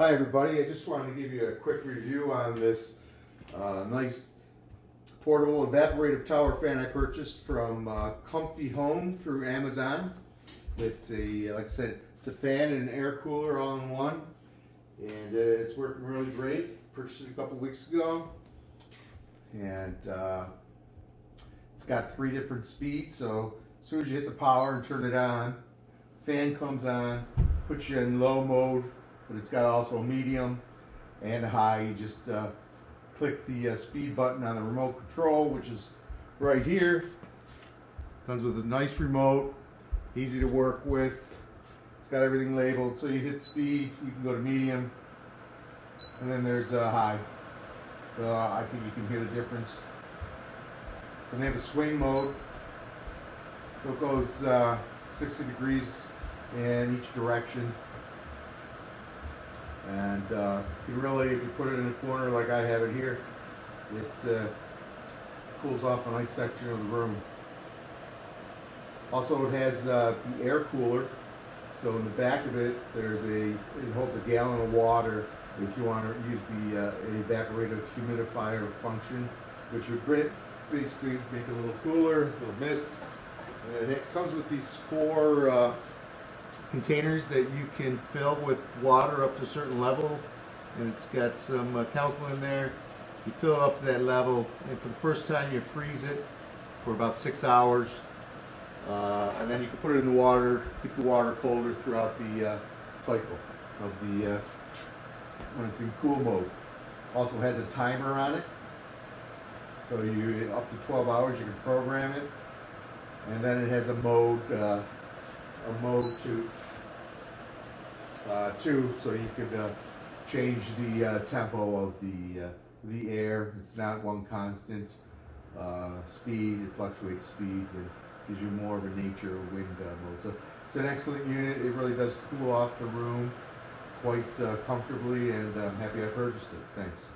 Hi everybody, I just wanted to give you a quick review on this nice portable evaporative tower fan I purchased from COMFYHOME through Amazon. It's like I said, it's a fan and an air cooler all in one, and it's working really great. Purchased it a couple weeks ago, and it's got 3 different speeds, so as soon as you hit the power and turn it on, fan comes on, puts you in low mode, but it's got also a medium and a high. You just click the speed button on the remote control, which is right here. Comes with a nice remote, easy to work with. It's got everything labeled, so you hit speed, you can go to medium, and then there's high. So I think you can hear the difference. Then they have a swing mode, so it goes 60 degrees in each direction. And you really, if you put it in a corner like I have it here, it cools off a nice section of the room. Also, it has the air cooler, so in the back of it, it holds a gallon of water if you want to use the evaporative humidifier function, which would basically make it a little cooler, a little mist. And it comes with these 4 containers that you can fill with water up to a certain level, and it's got some chemical in there. You fill it up to that level, and for the first time you freeze it for about 6 hours, and then you can put it in the water, keep the water colder throughout the cycle of the when it's in cool mode. Also has a timer on it, so you up to 12 hours you can program it, and then it has a mode 2, so you could change the tempo of the air. It's not one constant speed. It fluctuates speeds and gives you more of a nature wind mode. So it's an excellent unit. It really does cool off the room quite comfortably, and I'm happy I purchased it. Thanks.